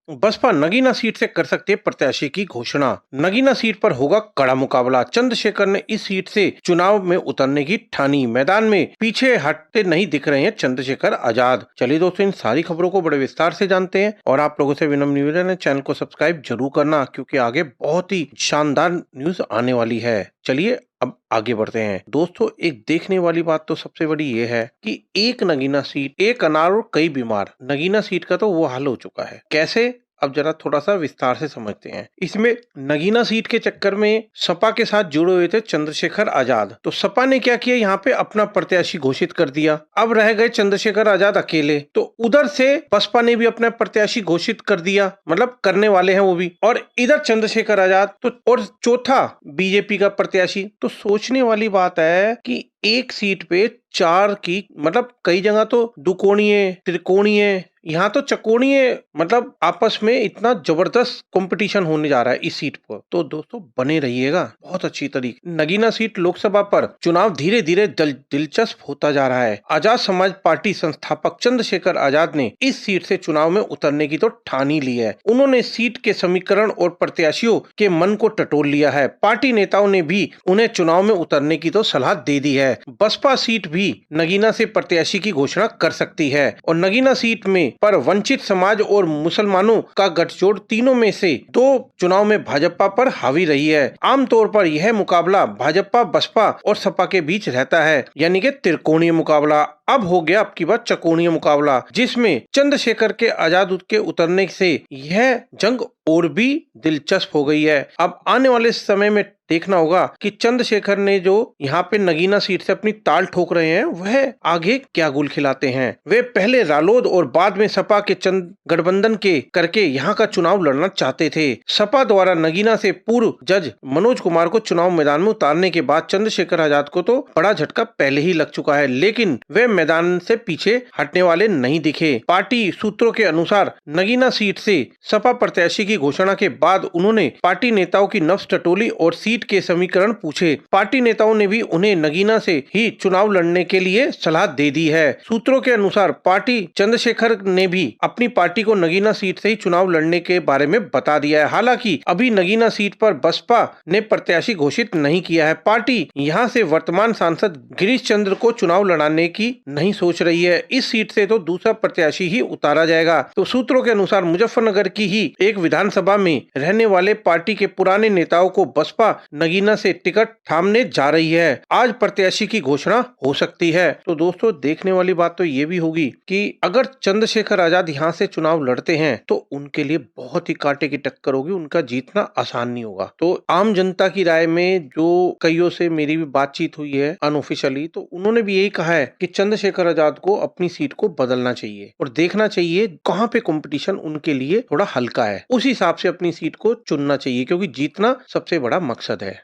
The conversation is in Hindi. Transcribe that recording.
बसपा नगीना सीट से कर सकती है प्रत्याशी की घोषणा। नगीना सीट पर होगा कड़ा मुकाबला। चंद्रशेखर ने इस सीट से चुनाव में उतरने की ठानी। मैदान में पीछे हटते नहीं दिख रहे हैं चंद्रशेखर आजाद। चलिए दोस्तों, इन सारी खबरों को बड़े विस्तार से जानते हैं और आप लोगों से विनम्र निवेदन है, चैनल को सब्सक्राइब जरूर करना, क्योंकि आगे बहुत ही शानदार न्यूज आने वाली है। चलिए अब आगे बढ़ते हैं। दोस्तों, एक देखने वाली बात तो सबसे बड़ी ये है कि एक नगीना सीट, एक अनार और कई बीमार। नगीना सीट का तो वो हाल हो चुका है। कैसे? अब जरा थोड़ा सा विस्तार से समझते हैं। इसमें नगीना सीट के चक्कर में सपा के साथ जुड़े हुए थे चंद्रशेखर आजाद। तो सपा ने क्या किया, यहाँ पे अपना प्रत्याशी घोषित कर दिया। अब रह गए चंद्रशेखर आजाद अकेले। तो उधर से बसपा ने भी अपना प्रत्याशी घोषित कर दिया, मतलब करने वाले हैं वो भी। और इधर चंद्रशेखर आजाद तो, और चौथा बीजेपी का प्रत्याशी। तो सोचने वाली बात है कि एक सीट पे चार की, मतलब कई जगह तो दुकोणीय, त्रिकोणीय, यहाँ तो चकोणीय, मतलब आपस में इतना जबरदस्त कंपटीशन होने जा रहा है इस सीट पर। तो दोस्तों बने रहिएगा बहुत अच्छी तरीके। नगीना सीट लोकसभा पर चुनाव धीरे धीरे दिलचस्प होता जा रहा है। आजाद समाज पार्टी संस्थापक चंद्रशेखर आजाद ने इस सीट से चुनाव में उतरने की तो ठान ही ली है। उन्होंने सीट के समीकरण और प्रत्याशियों के मन को टटोल लिया है। पार्टी नेताओं ने भी उन्हें चुनाव में उतरने की तो सलाह दे दी है। बसपा सीट भी नगीना से प्रत्याशी की घोषणा कर सकती है और नगीना सीट में पर वंचित समाज और मुसलमानों का गठजोड़, तीनों में से दो चुनाव में भाजपा पर हावी रही है। आमतौर पर यह मुकाबला भाजपा, बसपा और सपा के बीच रहता है, यानी कि त्रिकोणीय मुकाबला। अब हो गया अब की बात चकोणीय मुकाबला, जिसमें चंद्रशेखर के आजाद के उतरने से यह जंग और भी दिलचस्प हो गई है। अब आने वाले समय में देखना होगा कि चंद्रशेखर ने जो यहाँ पे नगीना सीट से अपनी ताल ठोक रहे हैं, वह आगे क्या गुल खिलाते हैं। वे पहले रालोद और बाद में सपा के गठबंधन के करके यहाँ का चुनाव लड़ना चाहते थे। सपा द्वारा नगीना से पूर्व जज मनोज कुमार को चुनाव मैदान में उतारने के बाद चंद्रशेखर आजाद को तो बड़ा झटका पहले ही लग चुका है, लेकिन वे मैदान से पीछे हटने वाले नहीं दिखे। पार्टी सूत्रों के अनुसार नगीना सीट से सपा प्रत्याशी की घोषणा के बाद उन्होंने पार्टी नेताओं की नब्ज टटोली और सीट के समीकरण पूछे। पार्टी नेताओं ने भी उन्हें नगीना से ही चुनाव लड़ने के लिए सलाह दे दी है। सूत्रों के अनुसार पार्टी चंद्रशेखर ने भी अपनी पार्टी को नगीना सीट से ही चुनाव लड़ने के बारे में बता दिया है। हालांकि अभी नगीना सीट पर बसपा ने प्रत्याशी घोषित नहीं किया है। पार्टी यहाँ से वर्तमान सांसद गिरीश चंद्र को चुनाव लड़ाने की नहीं सोच रही है। इस सीट से तो दूसरा प्रत्याशी ही उतारा जाएगा। तो सूत्रों के अनुसार मुजफ्फरनगर की ही एक विधानसभा में रहने वाले पार्टी के पुराने नेताओं को बसपा नगीना से टिकट थामने जा रही है। आज प्रत्याशी की घोषणा हो सकती है। तो दोस्तों, देखने वाली बात तो ये भी होगी कि अगर चंद्रशेखर आजाद यहाँ से चुनाव लड़ते हैं तो उनके लिए बहुत ही कांटे की टक्कर होगी, उनका जीतना आसान नहीं होगा। तो आम जनता की राय में जो कईयों से मेरी भी बातचीत हुई है अनऑफिशियली, तो उन्होंने भी यही कहा है कि चंद्रशेखर आजाद को अपनी सीट को बदलना चाहिए और देखना चाहिए कहाँ पे कंपटीशन उनके लिए थोड़ा हल्का है, उस हिसाब से अपनी सीट को चुनना चाहिए, क्योंकि जीतना सबसे बड़ा मकसद है।